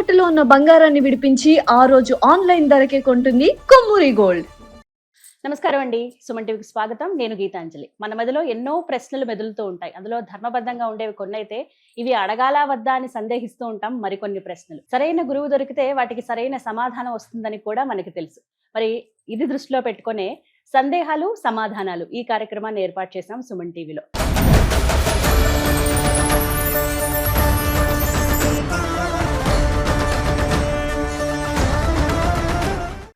తాకట్టులో ఉన్న బంగారాన్ని విడిపించి ఆ రోజు ఆన్లైన్ ధరకే కొంటుంది కొమ్మూరి గోల్డ్. నమస్కారం అండి. సుమన్ టీవీకి స్వాగతం. నేను గీతాంజలి. మన మధ్యలో ఎన్నో ప్రశ్నలు మెదులుతూ ఉంటాయి. అందులో ధర్మబద్ధంగా ఉండేవి కొన్నైతే ఇవి అడగాలా వద్దా అని సందేహిస్తూ ఉంటాం. మరికొన్ని ప్రశ్నలు సరైన గురువు దొరికితే వాటికి సరైన సమాధానం వస్తుందని కూడా మనకి తెలుసు. మరి ఇది దృష్టిలో పెట్టుకునే సందేహాలు సమాధానాలు ఈ కార్యక్రమాన్ని ఏర్పాటు చేశాం సుమన్ టీవీలో.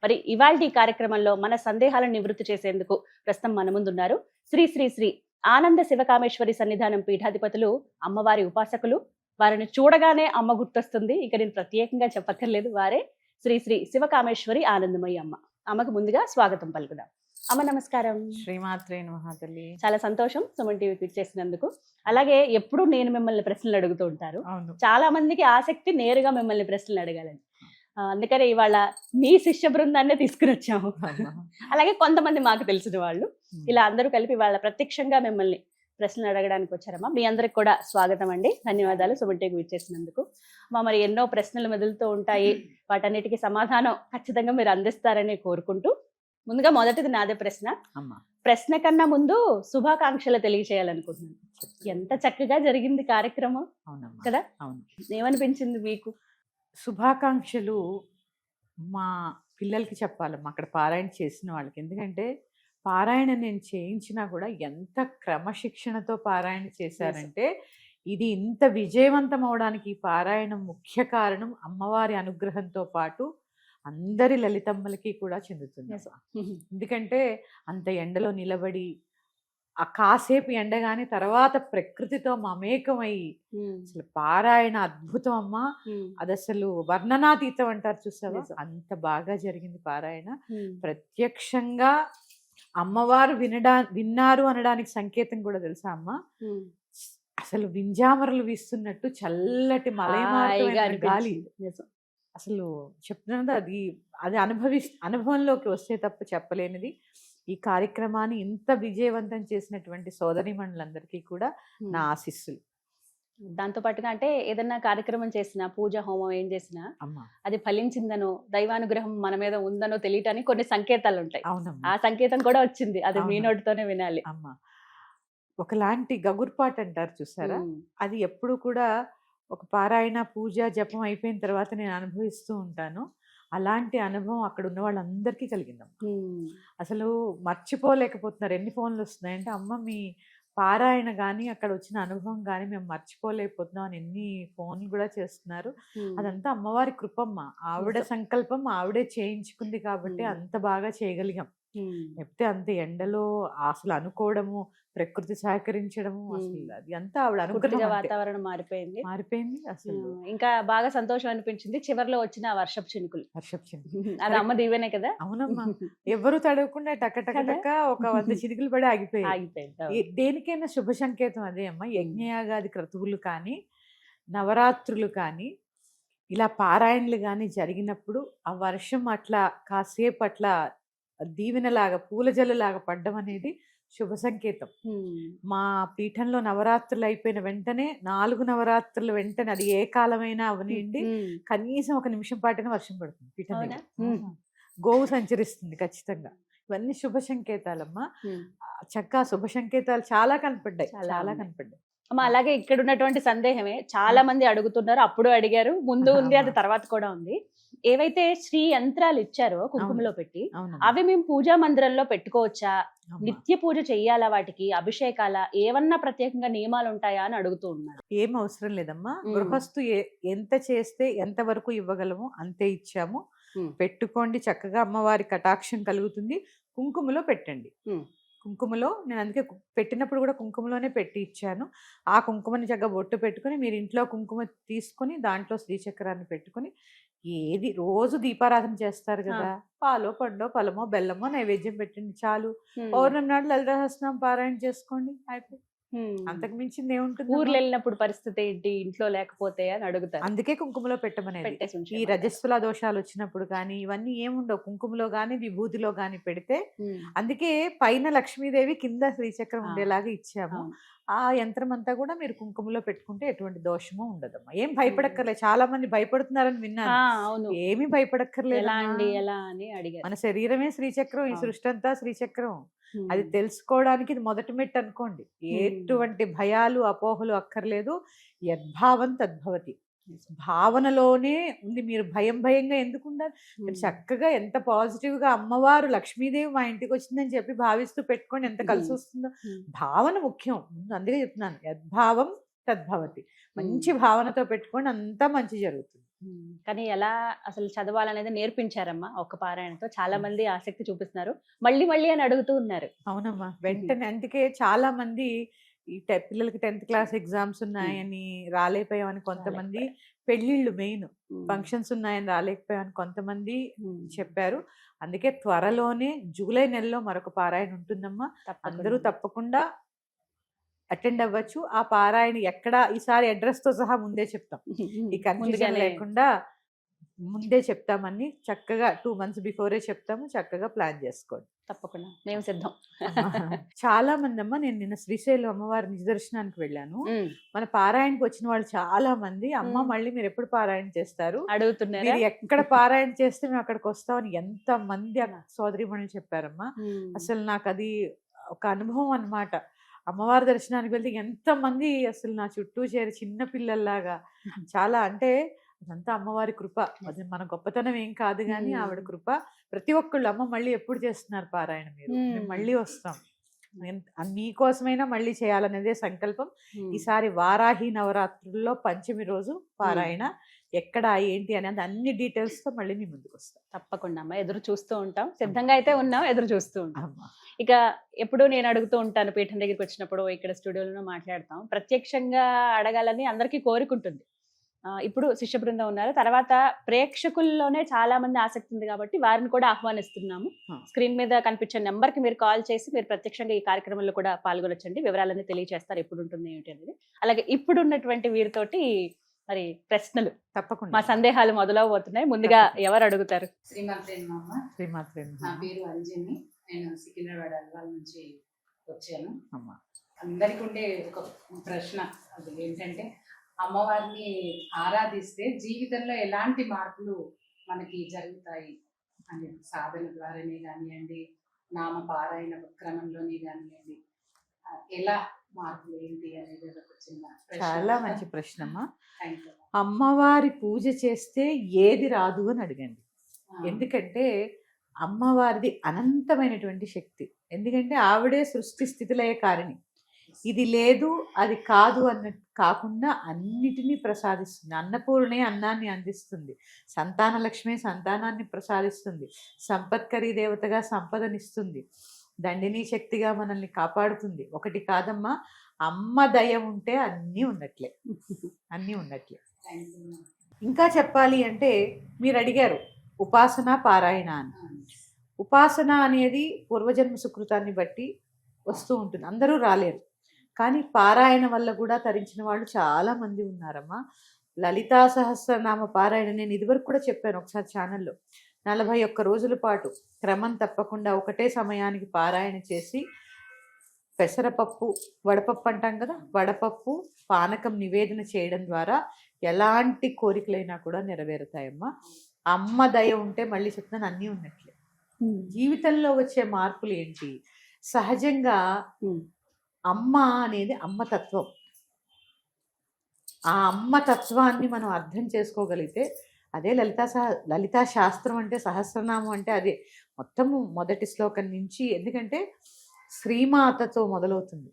మరి ఇవాల్టి కార్యక్రమంలో మన సందేహాలను నివృత్తి చేసేందుకు ప్రస్తుతం మన ముందున్నారు శ్రీ శ్రీ శ్రీ ఆనంద శివకామేశ్వరి సన్నిధానం పీఠాధిపతులు, అమ్మవారి ఉపాసకులు. వారిని చూడగానే అమ్మ గుర్తొస్తుంది. ఇక నేను ప్రత్యేకంగా చెప్పక్కర్లేదు, వారే శ్రీ శ్రీ శివకామేశ్వరి ఆనందమయ్య అమ్మ. అమ్మకు ముందుగా స్వాగతం పలుకుదాం. అమ్మ నమస్కారం. శ్రీమాత్రే నమః తల్లి. చాలా సంతోషం సుమన్ టీవీకి ఇచ్చేసినందుకు. అలాగే ఎప్పుడు నేను మిమ్మల్ని ప్రశ్నలు అడుగుతూ ఉంటారు. చాలా మందికి ఆసక్తి నేరుగా మిమ్మల్ని ప్రశ్నలు అడగాలని. అందుకనే ఇవాళ మీ శిష్య బృందాన్నే తీసుకుని వచ్చాము. అలాగే కొంతమంది మాకు తెలిసిన వాళ్ళు, ఇలా అందరూ కలిపి ఇవాళ ప్రత్యక్షంగా మిమ్మల్ని ప్రశ్నలు అడగడానికి వచ్చారమ్మా. మీ అందరికి కూడా స్వాగతం అండి. ధన్యవాదాలు సుమన్ టీవీకి ఇచ్చేసినందుకు. మరి ఎన్నో ప్రశ్నలు మెదులుతూ ఉంటాయి, వాటన్నిటికీ సమాధానం ఖచ్చితంగా మీరు అందిస్తారని కోరుకుంటూ, ముందుగా మొదటిది నాదే ప్రశ్న. ప్రశ్న కన్నా ముందు శుభాకాంక్షలు తెలియచేయాలనుకుంటున్నాను. ఎంత చక్కగా జరిగింది కార్యక్రమం కదా, ఏమనిపించింది మీకు? శుభాకాంక్షలు మా పిల్లలకి చెప్పాలమ్మా, అక్కడ పారాయణ చేసిన వాళ్ళకి. ఎందుకంటే పారాయణ నేను చేయించినా కూడా ఎంత క్రమశిక్షణతో పారాయణ చేశారంటే, ఇది ఇంత విజయవంతం అవడానికి ఈ పారాయణం ముఖ్య కారణం అమ్మవారి అనుగ్రహంతో పాటు అందరి లలితమ్మలకి కూడా చెందుతుంది. ఎందుకంటే అంత ఎండలో నిలబడి ఆ కాసేపు ఎండగానే తర్వాత ప్రకృతితో మమేకమై అసలు పారాయణ అద్భుతం అమ్మా. అది అసలు వర్ణనాతీతం అంటారు చూసావా, అంత బాగా జరిగింది పారాయణ. ప్రత్యక్షంగా అమ్మవారు విన్నారు అనడానికి సంకేతం కూడా తెలుసా అమ్మా? అసలు వింజామరలు వీస్తున్నట్టు చల్లటి మలయమారుతమైన గాలి. అసలు చెప్తున్నది అది అనుభవంలోకి వస్తే తప్ప చెప్పలేనిది. ఈ కార్యక్రమాన్ని ఇంత విజయవంతం చేసినటువంటి సోదరీమణులందరికీ కూడా నా ఆశీస్సులు. దాంతో పాటుగా అంటే ఏదన్నా కార్యక్రమం చేసినా, పూజ హోమం ఏం చేసినా అది ఫలించిందనో, దైవానుగ్రహం మన మీద ఉందనో తెలియటానికి కొన్ని సంకేతాలు ఉంటాయి. ఆ సంకేతం కూడా వచ్చింది, అది మీ నోటితోనే వినాలి. అమ్మా, ఒకలాంటి గగుర్పాటు అంటారు చూసారా, అది ఎప్పుడు కూడా ఒక పారాయణ పూజ జపం అయిపోయిన తర్వాత నేను అనుభవిస్తూ ఉంటాను. అలాంటి అనుభవం అక్కడ ఉన్న వాళ్ళందరికీ కలిగిందమ్మా. అసలు మర్చిపోలేకపోతున్నారు. ఎన్ని ఫోన్లు వస్తున్నాయంటే, అమ్మ మీ పారాయణ కానీ అక్కడ వచ్చిన అనుభవం కానీ మేము మర్చిపోలేకపోతున్నాం అని ఎన్ని ఫోన్లు కూడా చేస్తున్నారు. అదంతా అమ్మవారి కృపమ్మ, ఆవిడ సంకల్పం, ఆవిడే చేయించుకుంది కాబట్టి అంత బాగా చేయగలిగాం. లేకపోతే అంత ఎండలో అసలు అనుకోవడము, ప్రకృతి సహకరించడము, అసలు అది అంతా ఆవిడ అనుగ్రహం. వాతావరణం మారిపోయింది అసలు. ఇంకా బాగా సంతోషం అనిపించింది చివరిలో వచ్చిన వర్షపు చినుకులు. అది అమ్మ దీవెనే కదా. అవునమ్మా, ఎవరు తడవకుండా టక ఒక 100 చినుకులు పడి ఆగిపోయాయి. దేనికైనా శుభ సంకేతం అదే అమ్మ. యజ్ఞయాగాది క్రతువులు కానీ, నవరాత్రులు కానీ, ఇలా పారాయణలు కానీ జరిగినప్పుడు ఆ వర్షం అట్లా కాసేపు అట్లా దీవెనలాగా పూల జల్లులాగా పడ్డం అనేది శుభ సంకేతం. మా పీఠంలో నవరాత్రులు అయిపోయిన వెంటనే 4 నవరాత్రుల వెంటనే, అది ఏ కాలమైనా అవనిండి, కనీసం 1 నిమిషం పాటైనా వర్షం పడుతుంది పీఠం దగ్గర. గోవు సంచరిస్తుంది ఖచ్చితంగా. ఇవన్నీ శుభ సంకేతాలమ్మా. చక్కగా శుభ సంకేతాలు చాలా కనపడ్డాయి. అమ్మ, అలాగే ఇక్కడ ఉన్నటువంటి సందేహమే చాలా మంది అడుగుతున్నారు. అప్పుడు అడిగారు, ముందు ఉంది, అది తర్వాత కూడా ఉంది. ఏవైతే శ్రీ యంత్రాలు ఇచ్చారో కుంకుమలో పెట్టి, అవి మేము పూజా మందిరంలో పెట్టుకోవచ్చా? నిత్య పూజ చెయ్యాలా? వాటికి అభిషేకాల ఏమన్నా ప్రత్యేకంగా నియమాలు ఉంటాయా అని అడుగుతూ ఉన్నారు. ఏం అవసరం లేదమ్మా. గృహస్థు ఎంత చేస్తే ఎంత వరకు ఇవ్వగలము అంతే ఇచ్చాము. పెట్టుకోండి, చక్కగా అమ్మవారి కటాక్షం కలుగుతుంది. కుంకుమలో పెట్టండి. కుంకుమలో నేను అందుకే పెట్టినప్పుడు కూడా కుంకుమలోనే పెట్టి ఇచ్చాను. ఆ కుంకుమని చక్కగా బొట్టు పెట్టుకుని, మీరు ఇంట్లో కుంకుమ తీసుకుని దాంట్లో శ్రీచక్రాన్ని పెట్టుకుని, ఏది రోజు దీపారాధన చేస్తారు కదా, పాలో పండో ఫలమో బెల్లమో నైవేద్యం పెట్టండి చాలు. పౌర్ణమి నాడు లలితా సహస్రనామం పారాయణ చేసుకోండి, అయిపోయి. అంతకు మించింది ఏముంటుంది? ఊర్లు వెళ్ళినప్పుడు పరిస్థితి ఏంటి, ఇంట్లో లేకపోతే అని అడుగుతారు. అందుకే కుంకుమలో పెట్టమనేది. ఈ రజస్సుల దోషాలు వచ్చినప్పుడు కానీ ఇవన్నీ ఏముండవు, కుంకుమలో గాని విభూతిలో గాని పెడితే. అందుకే పైన లక్ష్మీదేవి, కింద శ్రీచక్రం ఉండేలాగా ఇచ్చాము. ఆ యంత్రం అంతా కూడా మీరు కుంకుమలో పెట్టుకుంటే ఎటువంటి దోషము ఉండదమ్మా. ఏం భయపడక్కర్లేదు. చాలా మంది భయపడుతున్నారని విన్నాను. అవును. ఏమీ భయపడక్కర్లేదు. ఎలా అండి ఎలా అని అడిగారు. మన శరీరమే శ్రీచక్రం, ఈ అవును. సృష్టి అంతా శ్రీచక్రం. అది తెలుసుకోవడానికి ఇది మొదటి మెట్టు అనుకోండి. ఎటువంటి భయాలు అపోహలు అక్కర్లేదు. యద్భావం తద్భవతి. భావనలోనే ఉంది. మీరు భయంగా ఎందుకు ఉండాలి? మీరు చక్కగా ఎంత పాజిటివ్ గా అమ్మవారు లక్ష్మీదేవి మా ఇంటికి వచ్చిందని చెప్పి భావిస్తూ పెట్టుకోండి, ఎంత కలిసి వస్తుందో. భావన ముఖ్యం. ముందు అందుకే చెప్తున్నాను, యద్భావం తద్భవతి. మంచి భావనతో పెట్టుకోండి, అంతా మంచి జరుగుతుంది. కానీ ఎలా అసలు చదవాలనేది నేర్పించారమ్మా ఒక పారాయణతో. చాలా మంది ఆసక్తి చూపిస్తున్నారు, మళ్ళీ మళ్ళీ అని అడుగుతూ ఉన్నారు. అవునమ్మా, వెంటనే. అందుకే చాలా మంది ఈ పిల్లలకి 10th క్లాస్ ఎగ్జామ్స్ ఉన్నాయని రాలేకపోయామని కొంతమంది, పెళ్లిళ్ళు మెయిన్ ఫంక్షన్స్ ఉన్నాయని రాలేకపోయామని కొంతమంది చెప్పారు. అందుకే త్వరలోనే జూలై నెలలో మరొక పారాయణ ఉంటుందమ్మా. అందరూ తప్పకుండా అటెండ్ అవ్వచ్చు. ఆ పారాయణ ఎక్కడ, ఈసారి అడ్రస్ తో సహా ముందే చెప్తాం. ఈ కన్ఫ్యూజన్ లేకుండా ముందే చెప్తామని, చక్కగా 2 months బిఫోరే చెప్తాము. చక్కగా ప్లాన్ చేసుకోండి. తప్పకుండా మేము సిద్ధం. చాలా మంది అమ్మ, నేను నిన్న శ్రీశైలం అమ్మవారి నిజదర్శనానికి వెళ్ళాను. మన పారాయణకి వచ్చిన వాళ్ళు చాలా మంది, అమ్మ మళ్ళీ మీరు ఎప్పుడు పారాయణ చేస్తారు అడుగుతున్నారు, మీరు ఎక్కడ పారాయణ చేస్తే మేము అక్కడికి వస్తామని ఎంత మంది సోదరిమణులు చెప్పారమ్మా. అసలు నాకు అది ఒక అనుభవం అన్నమాట. అమ్మవారి దర్శనానికి వెళ్తే ఎంత మంది అసలు నా చుట్టూ చేరి చిన్న పిల్లల్లాగా, చాలా అంటే అదంతా అమ్మవారి కృప. అది మన గొప్పతనం ఏం కాదు కానీ ఆవిడ కృప. ప్రతి ఒక్కళ్ళు, అమ్మ మళ్ళీ ఎప్పుడు చేస్తున్నారు పారాయణ, మీరు మేము మళ్ళీ వస్తాం, మీకోసమైనా మళ్ళీ చేయాలనేదే సంకల్పం. ఈసారి వారాహి నవరాత్రుల్లో పంచమి రోజు పారాయణ ఎక్కడ ఏంటి అనేది అన్ని డీటెయిల్స్ తో మళ్ళీ మీ ముందుకు వస్తాం. తప్పకుండా అమ్మ, ఎదురు చూస్తూ ఉంటాం. సిద్ధంగా అయితే ఉన్నాం, ఎదురు చూస్తూ ఉంటాం. ఇక ఎప్పుడు నేను అడుగుతూ ఉంటాను, పీఠం దగ్గరికి వచ్చినప్పుడు ఇక్కడ స్టూడియోలో మాట్లాడతాం, ప్రత్యక్షంగా అడగాలని అందరికీ కోరుకుంటుంది. ఇప్పుడు శిష్య బృందం ఉన్నారు, తర్వాత ప్రేక్షకుల్లోనే చాలా మంది ఆసక్తి ఉంది కాబట్టి వారిని కూడా ఆహ్వానిస్తున్నాము. స్క్రీన్ మీద కనిపించే నెంబర్ కి మీరు కాల్ చేసి మీరు ప్రత్యక్షంగా ఈ కార్యక్రమంలో కూడా పాల్గొనొచ్చండి. వివరాలన్నీ తెలియజేస్తారు ఎప్పుడు ఉంటుంది ఏమిటి అనేది. అలాగే ఇప్పుడు ఉన్నటువంటి వీరితోటి మరి ప్రశ్నలు తప్పకుండా, మా సందేహాలు మొదలవబోతున్నాయి. ముందుగా ఎవరు అడుగుతారు? శ్రీమాత్రే. నా పేరు అంజని, నేను సికింద్రాబాద్ అల్వాల్ నుంచి వచ్చాను. అందరికి ఉండే ఒక ప్రశ్న, అది ఏంటంటే అమ్మవారిని ఆరాధిస్తే జీవితంలో ఎలాంటి మార్పులు మనకి జరుగుతాయి అని, సాధన ద్వారానే కానివ్వండి, నామ పారాయణ క్రమంలోనే కానివ్వండి, ఎలా మార్పులు ఏంటి అనేది ఒక చిన్న ప్రశ్న. చాలా మంచి ప్రశ్న అమ్మా. అమ్మవారి పూజ చేస్తే ఏది రాదు అని అడగండి. ఎందుకంటే అమ్మవారిది అనంతమైనటువంటి శక్తి. ఎందుకంటే ఆవిడే సృష్టి స్థితిలయ కారిణి. ఇది లేదు అది కాదు అన్నట్టు కాకుండా అన్నిటినీ ప్రసాదిస్తుంది. అన్నపూర్ణే అన్నాన్ని అందిస్తుంది, సంతాన లక్ష్మి సంతానాన్ని ప్రసాదిస్తుంది, సంపత్కరీ దేవతగా సంపదనిస్తుంది, దండిని శక్తిగా మనల్ని కాపాడుతుంది. ఒకటి కాదమ్మా, అమ్మ దయ ఉంటే అన్నీ ఉన్నట్లే, అన్నీ ఉన్నట్లే. ఇంకా చెప్పాలి అంటే మీరు అడిగారు ఉపాసన పారాయణ అని. ఉపాసన అనేది పూర్వజన్మ సుకృతాన్ని బట్టి వస్తూ ఉంటుంది, అందరూ రాలేరు. కానీ పారాయణ వల్ల కూడా తరించిన వాళ్ళు చాలా మంది ఉన్నారమ్మా. లలితా సహస్రనామ పారాయణ నేను ఇదివరకు కూడా చెప్పాను ఒకసారి ఛానల్లో. 41 రోజుల పాటు క్రమం తప్పకుండా ఒకటే సమయానికి పారాయణ చేసి పెసరపప్పు, వడపప్పు అంటాం కదా, వడపప్పు పానకం నివేదన చేయడం ద్వారా ఎలాంటి కోరికలైనా కూడా నెరవేరుతాయమ్మా. అమ్మ దయ ఉంటే మళ్ళీ చెప్తాను అన్నీ ఉన్నట్లే. జీవితంలో వచ్చే మార్పులు ఏంటి? సహజంగా అమ్మ అనేది అమ్మతత్వం. ఆ అమ్మతత్వాన్ని మనం అర్థం చేసుకోగలిగితే అదే లలితా శాస్త్రం అంటే, సహస్రనామం అంటే అదే. మొత్తము మొదటి శ్లోకం నుంచి, ఎందుకంటే శ్రీమాతతో మొదలవుతుంది.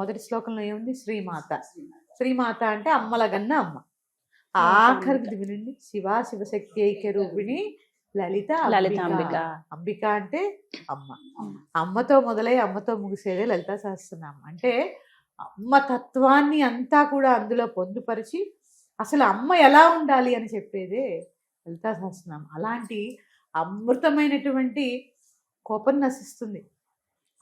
మొదటి శ్లోకంలో ఏముంది? శ్రీమాత. శ్రీమాత అంటే అమ్మలగన్న అమ్మ. ఆఖరికి వినండి, శివ శివశక్తి ఐక్య రూపిణి లలితాంబిక. అంబిక అంటే అమ్మ. అమ్మతో మొదలై అమ్మతో ముగిసేదే లలితా సహస్రనామం. అంటే అమ్మ తత్వాన్ని అంతా కూడా అందులో పొందుపరిచి అసలు అమ్మ ఎలా ఉండాలి అని చెప్పేదే లలితా సహస్రనామం. అలాంటి అమృతమైనటువంటి కోపం నశిస్తుంది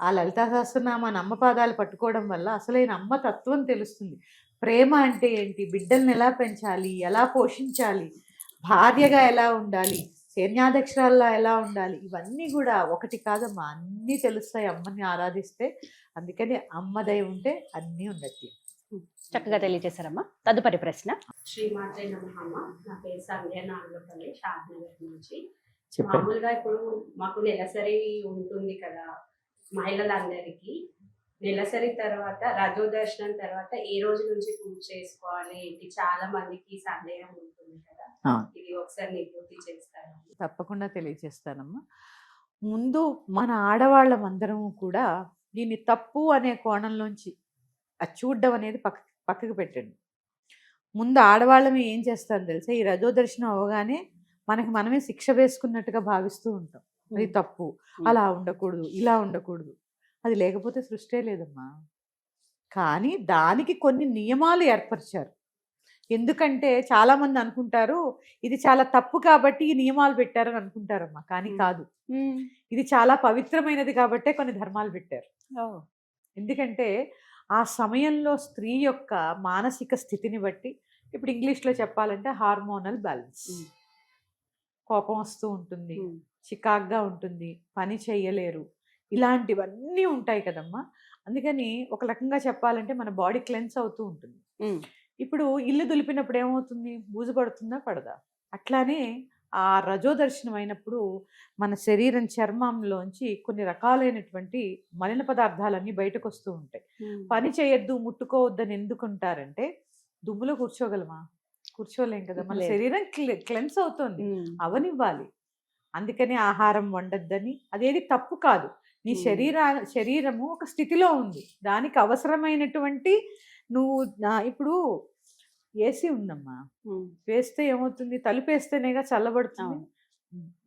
ఆ లలితా సహస్రనామాన్ని అమ్మ పాదాలు పట్టుకోవడం వల్ల. అసలైన అమ్మ తత్వం తెలుస్తుంది. ప్రేమ అంటే ఏంటి, బిడ్డల్ని ఎలా పెంచాలి, ఎలా పోషించాలి, భార్యగా ఎలా ఉండాలి, సైన్యాధ్యక్షురాల్లా ఎలా ఉండాలి, ఇవన్నీ కూడా ఒకటి కాదమ్మా, అన్నీ తెలుస్తాయి అమ్మని ఆరాధిస్తే. అందుకని అమ్మదయ ఉంటే అన్నీ ఉన్నట్టు. చక్కగా తెలియజేశారమ్మా. తదుపరి ప్రశ్న. శ్రీమాత్రే నమః అమ్మ. నా పేరు సంధ్య నాగపల్లి, షాద్నగర్ నుంచి. చెప్పండి. మామూలుగా ఇప్పుడు మాకు నెలసరి ఉంటుంది కదా మహిళలందరికీ. నెలసరి తర్వాత రజో దర్శనం తర్వాత ఏ రోజు నుంచి పూజ చేసుకోవాలి ఏంటి, చాలా మందికి సందేహం ఉంటుంది కదా, ఇది ఒకసారి నివృత్తి చేస్తారా? తప్పకుండా తెలియజేస్తానమ్మా. ముందు మన ఆడవాళ్ళం అందరం కూడా దీన్ని తప్పు అనే కోణంలోంచి అది చూడడం అనేది పక్కకు పెట్టండి. ముందు ఆడవాళ్ళమే ఏం చేస్తారో తెలుసా, ఈ రజో దర్శనం అవగానే మనకి మనమే శిక్ష వేసుకున్నట్టుగా భావిస్తూ ఉంటాం. అది తప్పు, అలా ఉండకూడదు, ఇలా ఉండకూడదు. అది లేకపోతే సృష్టే లేదమ్మా. కానీ దానికి కొన్ని నియమాలు ఏర్పరిచారు. ఎందుకంటే చాలా మంది అనుకుంటారు ఇది చాలా తప్పు కాబట్టి ఈ నియమాలు పెట్టారని అనుకుంటారమ్మా. కానీ కాదు, ఇది చాలా పవిత్రమైనది కాబట్టే కొన్ని ధర్మాలు పెట్టారు. ఎందుకంటే ఆ సమయంలో స్త్రీ యొక్క మానసిక స్థితిని బట్టి, ఇప్పుడు ఇంగ్లీష్లో చెప్పాలంటే హార్మోనల్ బ్యాలెన్స్, కోపం వస్తూ ఉంటుంది, చికాగ్గా ఉంటుంది, పని చెయ్యలేరు, ఇలాంటివన్నీ ఉంటాయి కదమ్మా. అందుకని ఒక రకంగా చెప్పాలంటే మన బాడీ క్లెన్స్ అవుతూ ఉంటుంది. ఇప్పుడు ఇల్లు దులిపినప్పుడు ఏమవుతుంది, బూజు పడుతుందా పడదా? అట్లానే ఆ రజో దర్శనం అయినప్పుడు మన శరీరం చర్మంలోంచి కొన్ని రకాలైనటువంటి మలిన పదార్థాలన్నీ బయటకు వస్తూ ఉంటాయి. పని చేయొద్దు, ముట్టుకోవద్దని ఎందుకుంటారంటే దుమ్ములో కూర్చోగలమా? కూర్చోలేం కదా. మన శరీరం క్లెన్స్ అవుతుంది, అవనివ్వాలి. అందుకని ఆహారం వండొద్దని, అదేది తప్పు కాదు. నీ శరీరము ఒక స్థితిలో ఉంది, దానికి అవసరమైనటువంటి నువ్వు ఇప్పుడు ఏసీ ఉందమ్మా, వేస్తే ఏమవుతుంది, తలుపేస్తేనేగా చల్లబడుతుంది.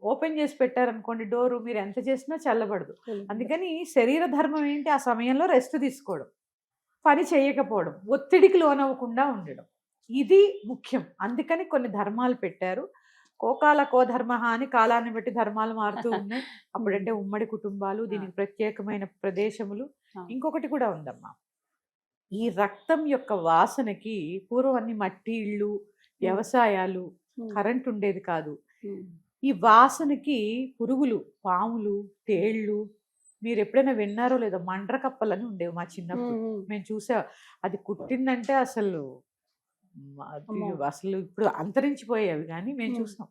ఓపెన్ చేసి పెట్టారనుకోండి డోరు, మీరు ఎంత చేసినా చల్లబడదు. అందుకని శరీర ధర్మం ఏంటి, ఆ సమయంలో రెస్ట్ తీసుకోవడం, పని చేయకపోవడం, ఒత్తిడికి లోనవ్వకుండా ఉండడం, ఇది ముఖ్యం. అందుకని కొన్ని ధర్మాలు పెట్టారు. కో ధర్మ అని కాలాన్ని బట్టి ధర్మాలు మారుతూ ఉన్నాయి. అప్పుడంటే ఉమ్మడి కుటుంబాలు, దీనికి ప్రత్యేకమైన ప్రదేశములు. ఇంకొకటి కూడా ఉందమ్మా, ఈ రక్తం యొక్క వాసనకి పూర్వం అన్ని మట్టి ఇళ్ళు, వ్యవసాయాలు, కరెంట్ ఉండేది కాదు. ఈ వాసనకి పురుగులు, పాములు, తేళ్ళు, మీరు ఎప్పుడైనా విన్నారో లేదో, మండ్ర కప్పలని ఉండేవి మా చిన్నప్పుడు. మేము చూసా, అది కుట్టిందంటే అసలు ఇప్పుడు అంతరించిపోయేవి, కానీ మేము చూసాం.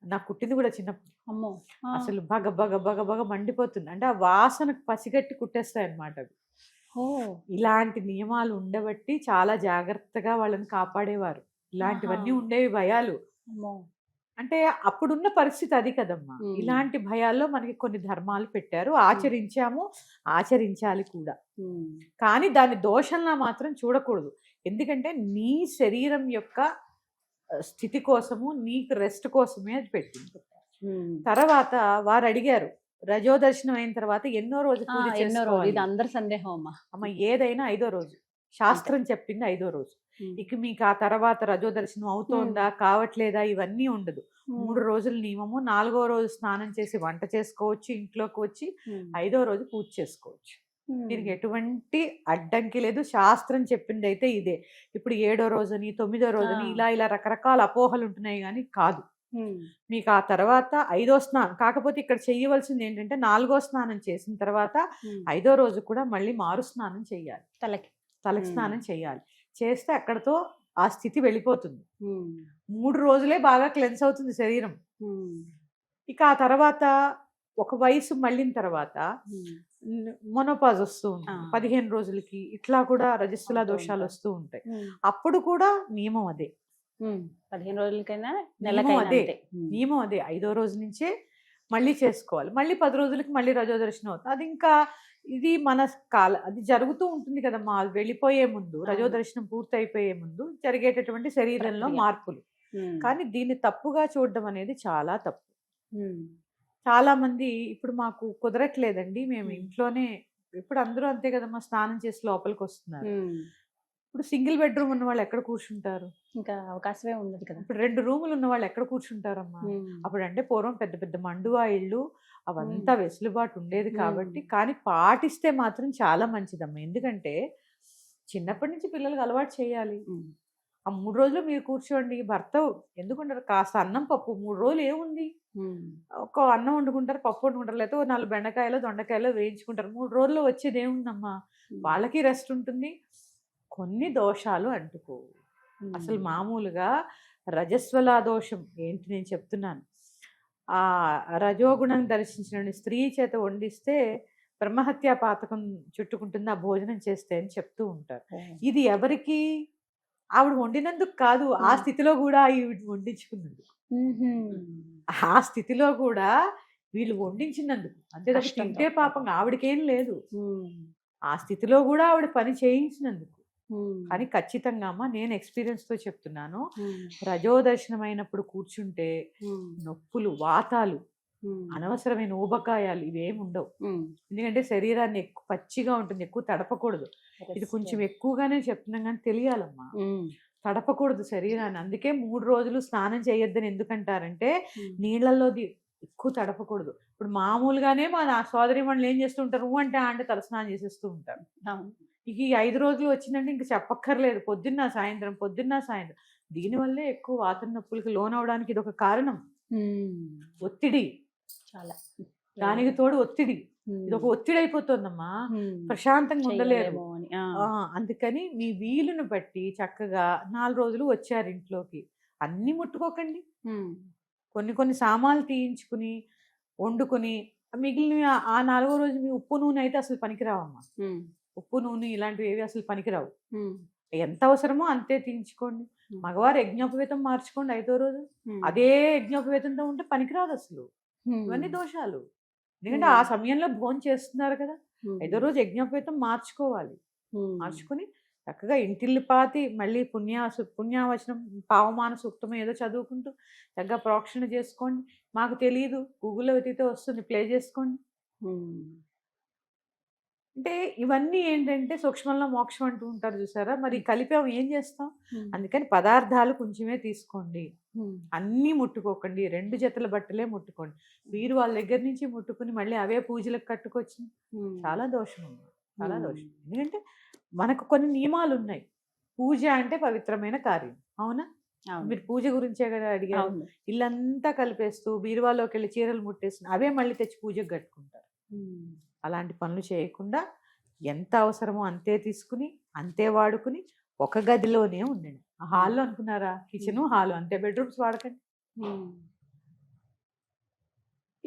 నాకు కుట్టింది కూడా చిన్నప్పుడు. అసలు బగ బగ బగ బగ మండిపోతుంది. అంటే ఆ వాసనకు పసిగట్టి కుట్టేస్తాయి అన్నమాట అవి. ఇలాంటి నియమాలు ఉండబట్టి చాలా జాగ్రత్తగా వాళ్ళని కాపాడేవారు. ఇలాంటివన్నీ ఉండేవి భయాలు. అంటే అప్పుడున్న పరిస్థితి అది కదమ్మా. ఇలాంటి భయాల్లో మనకి కొన్ని ధర్మాలు పెట్టారు, ఆచరించాము, ఆచరించాలి కూడా. కానీ దాని దోషంలా మాత్రం చూడకూడదు. ఎందుకంటే నీ శరీరం యొక్క స్థితి కోసము, నీకు రెస్ట్ కోసమే అది పెట్టింది. తర్వాత వారు అడిగారు, రజో దర్శనం అయిన తర్వాత ఎన్నో రోజు పూజ చేసుకోవాలి? ఇది అందరి సందేహం అమ్మా. అమ్మ, ఏదైనా 5వ రోజు, శాస్త్రం చెప్పింది 5వ రోజు. ఇక మీకు ఆ తర్వాత రజో దర్శనం అవుతోందా కావట్లేదా ఇవన్నీ ఉండదు. 3 రోజుల నియమము. 4వ రోజు స్నానం చేసి వంట చేసుకోవచ్చు, ఇంట్లోకి వచ్చి 5వ రోజు పూజ చేసుకోవచ్చు. దీనికి ఎటువంటి అడ్డంకి లేదు. శాస్త్రం చెప్పింది అయితే ఇదే. ఇప్పుడు 7వ రోజుని, 9వ రోజుని ఇలా రకరకాల అపోహలు ఉంటున్నాయి, కానీ కాదు. మీకు ఆ తర్వాత 5వ స్నానం, కాకపోతే ఇక్కడ చేయవలసింది ఏంటంటే 4వ స్నానం చేసిన తర్వాత 5వ రోజు కూడా మళ్ళీ మారు స్నానం చెయ్యాలి. తలకి స్నానం చెయ్యాలి. చేస్తే అక్కడతో ఆ స్థితి వెళ్ళిపోతుంది. 3 రోజులే బాగా క్లెన్స్ అవుతుంది శరీరం. ఇక ఆ తర్వాత ఒక వయసు మళ్ళిన తర్వాత మొనోపాజ్ వస్తూ ఉంటుంది 15 రోజులకి. ఇట్లా కూడా రజస్సుల దోషాలు వస్తూ ఉంటాయి. అప్పుడు కూడా నియమం అదే, 15 రోజులకైనా అదే నియమం అదే. 5వ రోజు నుంచే మళ్ళీ చేసుకోవాలి. మళ్ళీ 10 రోజులకి మళ్ళీ రజో దర్శనం అవుతుంది. అది ఇంకా ఇది మన అది జరుగుతూ ఉంటుంది కదమ్మా. వెళ్ళిపోయే ముందు, రజో దర్శనం పూర్తి అయిపోయే ముందు జరిగేటటువంటి శరీరంలో మార్పులు. కానీ దీన్ని తప్పుగా చూడడం అనేది చాలా తప్పు. చాలా మంది ఇప్పుడు మాకు కుదరట్లేదండి, మేము ఇంట్లోనే, ఇప్పుడు అందరూ అంతే కదమ్మా, స్నానం చేసి లోపలికి వస్తున్నారు. ఇప్పుడు సింగిల్ బెడ్రూమ్ ఉన్న వాళ్ళు ఎక్కడ కూర్చుంటారు? ఇంకా అవకాశమే ఉండదు కదా. ఇప్పుడు 2 రూములు ఉన్న వాళ్ళు ఎక్కడ కూర్చుంటారమ్మా? అప్పుడు అంటే పూర్వం పెద్ద పెద్ద మండువా ఇళ్ళు అవంతా వెసులుబాటు ఉండేది కాబట్టి. కానీ పాటిస్తే మాత్రం చాలా మంచిదమ్మా. ఎందుకంటే చిన్నప్పటి నుంచి పిల్లలకు అలవాటు చేయాలి. ఆ 3 రోజులు మీరు కూర్చోండి. భర్త ఎందుకుంటారు, కాస్త అన్నం పప్పు 3 రోజులు ఏముంది, ఒక అన్నం వండుకుంటారు, పప్పు వండుకుంటారు, లేకపోతే 4 బెండకాయలు దొండకాయలు వేయించుకుంటారు. 3 రోజుల్లో వచ్చేది ఏముందమ్మా, వాళ్ళకి రెస్ట్ ఉంటుంది. కొన్ని దోషాలు అంటుకోవు అసలు. మామూలుగా రజస్వలా దోషం ఏంటి నేను చెప్తున్నాను. ఆ రజోగుణం దర్శించిన స్త్రీ చేత వండిస్తే బ్రహ్మహత్యా పాతకం చుట్టుకుంటుంది ఆ భోజనం చేస్తే అని చెప్తూ ఉంటారు. ఇది ఎవరికి, ఆవిడ వండినందుకు కాదు, ఆ స్థితిలో కూడా ఈవిడ వండించుకున్నందుకు, ఆ స్థితిలో కూడా వీళ్ళు వండించినందుకు. అంతే తప్ప తింటే పాపం ఆవిడకేం లేదు, ఆ స్థితిలో కూడా ఆవిడ పని చేయించినందుకు. కానీ ఖచ్చితంగా అమ్మ, నేను ఎక్స్పీరియన్స్తో చెప్తున్నాను, రజోదర్శనం అయినప్పుడు కూర్చుంటే నొప్పులు, వాతాలు, అనవసరమైన ఊబకాయాలు ఇవేమి ఉండవు. ఎందుకంటే శరీరాన్ని ఎక్కువ పచ్చిగా ఉంటుంది, ఎక్కువ తడపకూడదు. ఇది కొంచెం ఎక్కువగానే చెప్తున్నాం కానీ తెలియాలమ్మా, తడపకూడదు శరీరాన్ని. అందుకే 3 రోజులు స్నానం చేయొద్దని ఎందుకంటారంటే నీళ్ళల్లో ఎక్కువ తడపకూడదు. ఇప్పుడు మామూలుగానే నా సోదరి వాళ్ళు ఏం చేస్తూ ఉంటారు, అంటే తలస్నానం చేసేస్తూ ఉంటారు. ఇక ఈ 5 రోజులు వచ్చిందంటే ఇంక చెప్పక్కర్లేదు, పొద్దున్న సాయంత్రం. దీనివల్లే ఎక్కువ వాత నొప్పులకి లోనవడానికి ఇది ఒక కారణం. ఒత్తిడి, చాలా దానికి తోడు ఒత్తిడి, ఇది ఒక ఒత్తిడి అయిపోతుందమ్మా, ప్రశాంతంగా ఉండలేరు. అందుకని మీ వీలును బట్టి చక్కగా 4 రోజులు వచ్చారు ఇంట్లోకి, అన్ని ముట్టుకోకండి. కొన్ని సామాన్లు తీయించుకుని వండుకొని మిగిలిన ఆ 4వ రోజు మీ ఉప్పు నూనె అయితే అసలు పనికిరావమ్మా. ఉప్పు నూనె ఇలాంటివి ఏవి అసలు పనికిరావు. ఎంత అవసరమో అంతే తీయించుకోండి. మగవారు యజ్ఞోపవేతం మార్చుకోండి 5వ రోజు, అదే యజ్ఞోపవేతంతో ఉంటే పనికిరాదు అసలు. ఇవన్నీ దోషాలు. ఎందుకంటే ఆ సమయంలో భోజనం చేస్తున్నారు కదా, 5వ రోజు యజ్ఞోపవేతం మార్చుకోవాలి. మార్చుకుని చక్కగా ఇంటిల్లిపాతి మళ్ళీ పుణ్యావచనం పావమాన సూక్తం ఏదో చదువుకుంటూ చక్కగా ప్రోక్షణ చేసుకోండి. మాకు తెలియదు, గూగుల్లో వెతికితే వస్తుంది, ప్లే చేసుకోండి. అంటే ఇవన్నీ ఏంటంటే సూక్ష్మంలో మోక్షం అంటూ ఉంటారు చూసారా, మరి కలిపాం ఏం చేస్తాం. అందుకని పదార్థాలు కొంచెమే తీసుకోండి, అన్నీ ముట్టుకోకండి. 2 జతల బట్టలే ముట్టుకోండి. మీరు వాళ్ళ దగ్గర నుంచి ముట్టుకుని మళ్ళీ అవే పూజలకు కట్టుకొచ్చి చాలా దోషం ఉంది, చాలా దోషం. ఎందుకంటే మనకు కొన్ని నియమాలు ఉన్నాయి. పూజ అంటే పవిత్రమైన కార్యం, అవునా? మీరు పూజ గురించే కదా అడిగారు. ఇల్లంతా కలిపేస్తూ బీరువాలోకి వెళ్ళి చీరలు ముట్టేసి అవే మళ్ళీ తెచ్చి పూజకు కట్టుకుంటారు. అలాంటి పనులు చేయకుండా ఎంత అవసరమో అంతే తీసుకుని అంతే వాడుకుని ఒక గదిలోనే ఉండండి. ఆ హాల్లో అనుకున్నారా, కిచెను హాలు అంతే, బెడ్రూమ్స్ వాడకండి.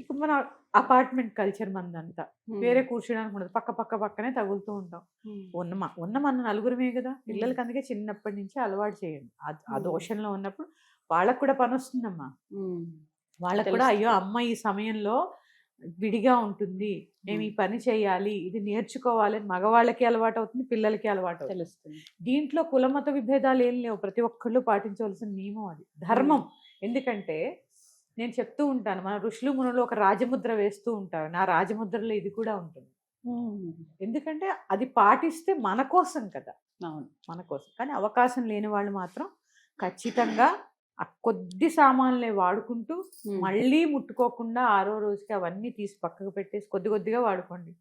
ఇక మన అపార్ట్మెంట్ కల్చర్ మందంతా వేరే కూర్చోడానికి ఉండదు, పక్కనే తగులుతూ ఉంటాం. ఉన్న మన నలుగురమే కదా, పిల్లలకి అందుకే చిన్నప్పటి నుంచి అలవాటు చేయండి. ఆ దోషంలో ఉన్నప్పుడు వాళ్ళకు కూడా పని వస్తుందమ్మా. వాళ్ళకు కూడా అయ్యో అమ్మ ఈ సమయంలో విడిగా ఉంటుంది, మేము ఈ పని చేయాలి, ఇది నేర్చుకోవాలి, మగవాళ్ళకి అలవాటు అవుతుంది, పిల్లలకి అలవాటు తెలుస్తుంది. దీంట్లో కులమత విభేదాలు ఏం లేవు, ప్రతి ఒక్కళ్ళు పాటించవలసిన నియమం, అది ధర్మం. ఎందుకంటే నేను చెప్తూ ఉంటాను, మన ఋషులు మునులు ఒక రాజముద్ర వేస్తూ ఉంటారు, నా రాజముద్రలో ఇది కూడా ఉంటుంది. ఎందుకంటే అది పాటిస్తే మన కోసం కదా, మన కోసం. కానీ అవకాశం లేని వాళ్ళు మాత్రం ఖచ్చితంగా ఆ కొద్ది సామాన్లే వాడుకుంటూ మళ్ళీ ముట్టుకోకుండా 6వ రోజుకి అవన్నీ తీసి పక్కకు పెట్టేసి కొద్దిగా వాడుకోండి.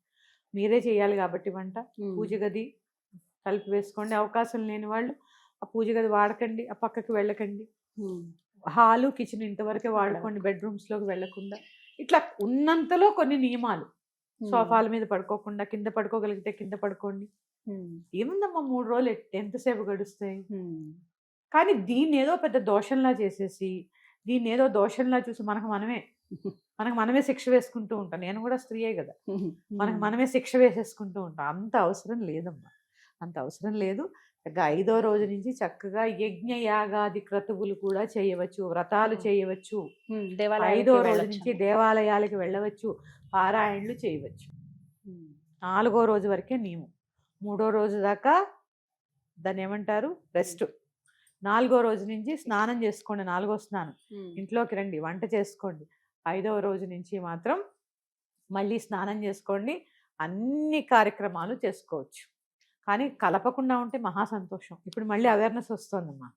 మీరే చేయాలి కాబట్టి వంట. పూజ గది కలిపి వేసుకోండి. అవకాశం లేని వాళ్ళు ఆ పూజ గది వాడకండి, ఆ పక్కకి వెళ్ళకండి. హాలు కిచెన్ ఇంతవరకే వాడుకోండి, బెడ్రూమ్స్లోకి వెళ్ళకుండా. ఇట్లా ఉన్నంతలో కొన్ని నియమాలు. సోఫాల మీద పడుకోకుండా కింద పడుకోగలిగితే కింద పడుకోండి. ఏముందమ్మా 3 రోజులు ఎంతసేపు గడుస్తాయి. కానీ దీన్ని ఏదో పెద్ద దోషంలా చేసేసి, దీన్ని ఏదో దోషంలా చూసి మనకు మనమే శిక్ష వేసుకుంటూ ఉంటాం. నేను కూడా స్త్రీయే కదా, మనమే శిక్ష వేసేసుకుంటూ ఉంటాం. అంత అవసరం లేదమ్మా, అంత అవసరం లేదు. 5వ రోజు నుంచి చక్కగా యజ్ఞ యాగాది క్రతువులు కూడా చేయవచ్చు, వ్రతాలు చేయవచ్చు. 5వ రోజు నుంచి దేవాలయాలకు వెళ్ళవచ్చు, పారాయణలు చేయవచ్చు. 4వ రోజు వరకే నియమం. 3వ రోజు దాకా దాన్ని ఏమంటారు, రెస్ట్. 4వ రోజు నుంచి స్నానం చేసుకోండి, 4వ స్నానం. ఇంట్లోకి రండి, వంట చేసుకోండి. 5వ రోజు నుంచి మాత్రం మళ్ళీ స్నానం చేసుకోండి, అన్ని కార్యక్రమాలు చేసుకోవచ్చు. కానీ కలపకుండా ఉంటే మహా సంతోషం. ఇప్పుడు మళ్ళీ అవేర్నెస్ వస్తుందమ్మా.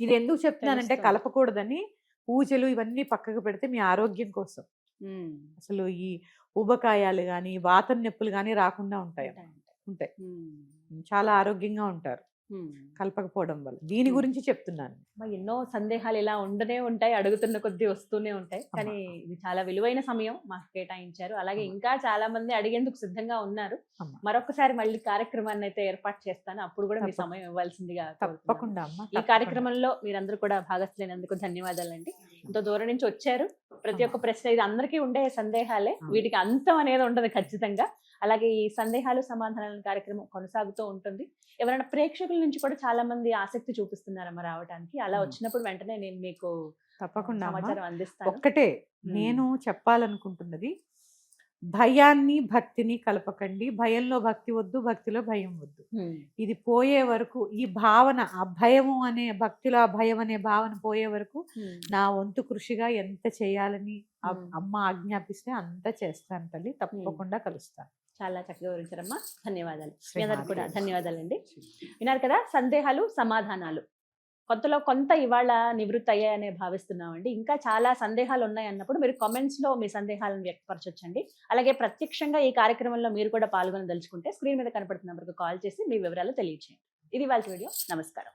ఇది ఎందుకు చెప్తున్నానంటే కలపకూడదని, పూజలు ఇవన్నీ పక్కకు పెడితే మీ ఆరోగ్యం కోసం. అసలు ఈ ఊబకాయాలు కానీ వాతం నొప్పులు కానీ రాకుండా ఉంటాయి. చాలా ఆరోగ్యంగా ఉంటారు. కలపకపోవడం వల్ల. దీని గురించి చెప్తున్నాను. ఎన్నో సందేహాలు ఇలా ఉండనే ఉంటాయి, అడుగుతున్న కొద్దీ వస్తూనే ఉంటాయి. కానీ ఇది చాలా విలువైన సమయం మాకు కేటాయించారు. అలాగే ఇంకా చాలా మంది అడిగేందుకు సిద్ధంగా ఉన్నారు. మరొకసారి మళ్ళీ కార్యక్రమాన్ని అయితే ఏర్పాటు చేస్తాను, అప్పుడు కూడా మీ సమయం ఇవ్వాల్సిందిగా తప్పకుండా అమ్మ. ఈ కార్యక్రమంలో మీరందరూ కూడా భాగస్వామైనందుకు ధన్యవాదాలండి. ఇంత దూరం నుంచి వచ్చారు. ప్రతి ఒక్క ప్రశ్న ఇది అందరికీ ఉండే సందేహాలే, వీటికి అంతం అనేది ఉండదు ఖచ్చితంగా. అలాగే ఈ సందేహాలు సమాధానాల కార్యక్రమం కొనసాగుతూ ఉంటుంది. ఎవరైనా ప్రేక్షకుల నుంచి కూడా చాలా మంది ఆసక్తి చూపిస్తున్నారమ్మా రావడానికి. అలా వచ్చినప్పుడు వెంటనే నేను మీకు తప్పకుండా సమాచారం అందిస్తాను. ఒక్కటే నేను చెప్పాలనుకుంటున్నది, భయాన్ని భక్తిని కలపకండి. భయంలో భక్తి వద్దు, భక్తిలో భయం వద్దు. ఇది పోయే వరకు ఈ భావన, ఆ భయము అనే భక్తిలో ఆ భయం అనే భావన పోయే వరకు నా వంతు కృషిగా ఎంత చేయాలని అమ్మ ఆజ్ఞాపిస్తే అంత చేస్తాను తల్లి. తప్పకుండా కలుస్తాను. చాలా చక్కగా వివరించారమ్మా. ధన్యవాదాలు. మీ అందరికి కూడా ధన్యవాదాలండి. విన్నారు కదా, సందేహాలు సమాధానాలు కొంతలో కొంత ఇవాళ నివృత్తి అయ్యాయనే భావిస్తున్నామండి. ఇంకా చాలా సందేహాలు ఉన్నాయి అన్నప్పుడు మీరు కామెంట్స్లో మీ సందేహాలను వ్యక్తపరచొచ్చండి. అలాగే ప్రత్యక్షంగా ఈ కార్యక్రమంలో మీరు కూడా పాల్గొనదలుచుకుంటే స్క్రీన్ మీద కనపడుతున్న నెంబర్కి కాల్ చేసి మీ వివరాలు తెలియచేయండి. ఇది వాళ్ళ వీడియో. నమస్కారం.